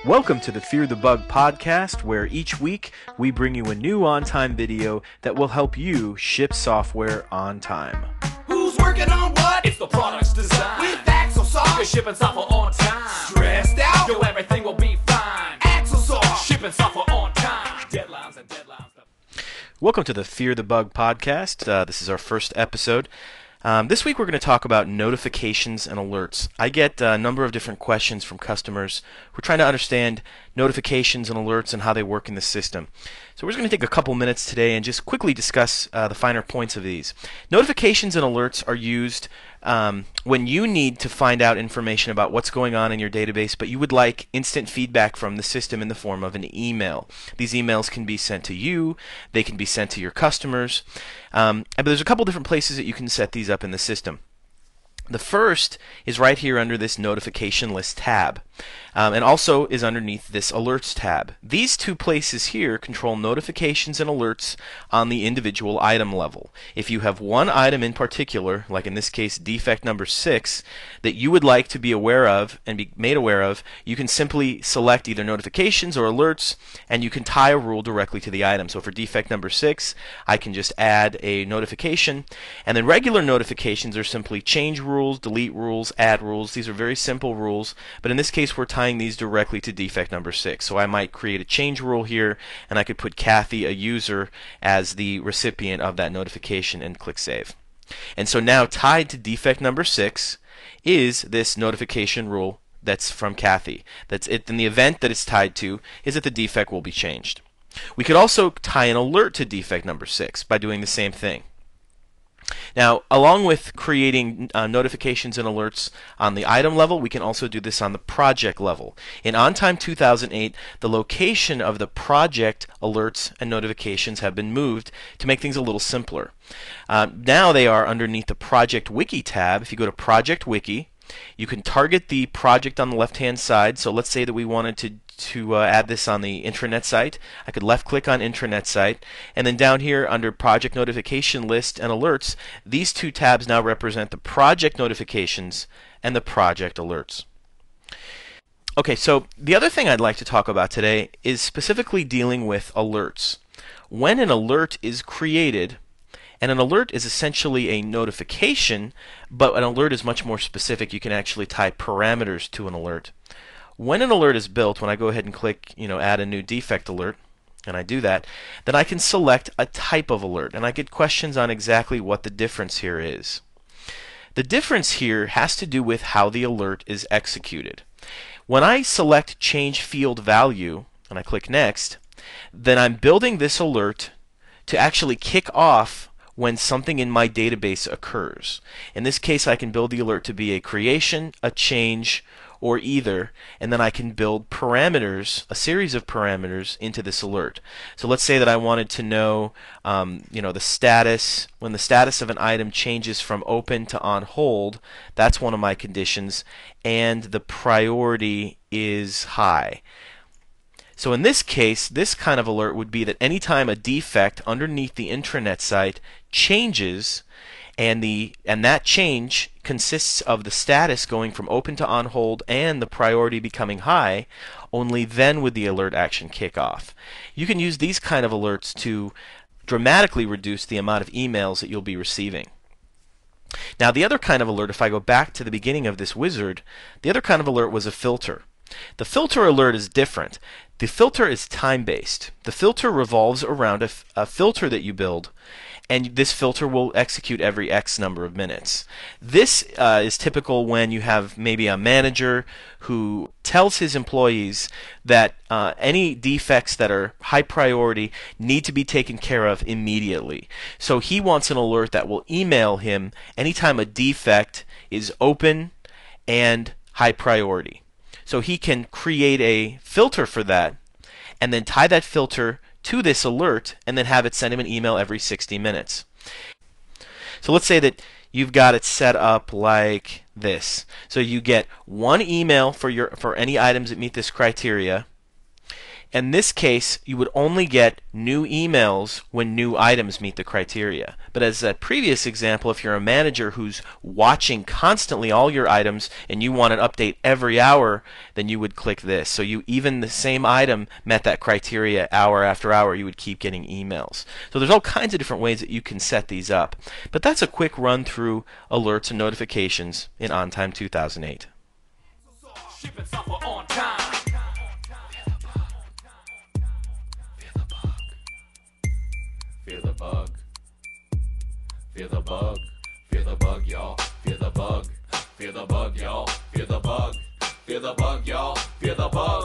Welcome to the Fear the Bug podcast, where each week we bring you a new on-time video that will help you ship software on time. Who's working on what? It's the product's design. With AxleSoft. You're shipping software on time. Stressed out? Yo, everything will be fine. AxleSoft. Shipping software on time. Deadlines. Welcome to the Fear the Bug podcast. This is our first episode. This week we're going to talk about notifications and alerts. I get a number of different questions from customers who are trying to understand notifications and alerts and how they work in the system. So we're just going to take a couple minutes today and just quickly discuss the finer points of these. Notifications and alerts are used when you need to find out information about what's going on in your database, but you would like instant feedback from the system in the form of an email. These emails can be sent to you, they can be sent to your customers, but there's a couple different places that you can set these up in the system. The first is right here under this notification list tab, and also is underneath this alerts tab. These two places here control notifications and alerts on the individual item level. If you have one item in particular, like in this case defect number 6, that you would like to be aware of and be made aware of, you can simply select either notifications or alerts, and you can tie a rule directly to the item. So for defect number 6, I can just add a notification, and then regular notifications are simply change rules, delete rules, add rules. These are very simple rules, but in this case we're tying these directly to defect number 6. So I might create a change rule here, and I could put Kathy, a user, as the recipient of that notification and click save. And so now tied to defect number 6 is this notification rule that's from Kathy. That's it. In the event that it's tied to is that the defect will be changed. We could also tie an alert to defect number 6 by doing the same thing. Now, along with creating notifications and alerts on the item level, we can also do this on the project level. In OnTime 2008, the location of the project alerts and notifications have been moved to make things a little simpler. Now they are underneath the Project Wiki tab. If you go to Project Wiki, you can target the project on the left-hand side. So let's say that we wanted to add this on the intranet site. I could left-click on intranet site, and then down here under Project Notification List and Alerts, these two tabs now represent the project notifications and the project alerts. Okay, so the other thing I'd like to talk about today is specifically dealing with alerts. When an alert is created, and an alert is essentially a notification, but an alert is much more specific. You can actually tie parameters to an alert. When an alert is built, when I go ahead and click, add a new defect alert, and I do that, then I can select a type of alert, and I get questions on exactly what the difference here is. The difference here has to do with how the alert is executed. When I select change field value, and I click next, then I'm building this alert to actually kick off when something in my database occurs. In this case, I can build the alert to be a creation, a change, or either, and then I can build parameters, a series of parameters into this alert. So let's say that I wanted to know, the status, when the status of an item changes from open to on hold, that's one of my conditions, and the priority is high. So in this case, this kind of alert would be that anytime a defect underneath the intranet site changes, and that change consists of the status going from open to on hold and the priority becoming high, only then would the alert action kick off. You can use these kind of alerts to dramatically reduce the amount of emails that you'll be receiving. Now the other kind of alert, if I go back to the beginning of this wizard, the other kind of alert was a filter. The filter alert is different. The filter is time-based. The filter revolves around a filter that you build, and this filter will execute every X number of minutes. This is typical when you have maybe a manager who tells his employees that any defects that are high priority need to be taken care of immediately. So he wants an alert that will email him anytime a defect is open and high priority. So he can create a filter for that and then tie that filter to this alert and then have it send him an email every 60 minutes. So let's say that you've got it set up like this. So you get one email for any items that meet this criteria, In this case, you would only get new emails when new items meet the criteria. But as that previous example, if you're a manager who's watching constantly all your items and you want an update every hour, then you would click this. So even the same item met that criteria hour after hour, you would keep getting emails. So there's all kinds of different ways that you can set these up. But that's a quick run through alerts and notifications in OnTime 2008. Shipping software on time. Feel the bug. Feel the bug. Feel the bug, y'all. Feel the bug. Feel the bug, y'all. Feel the bug. Feel the bug, y'all. Feel the bug.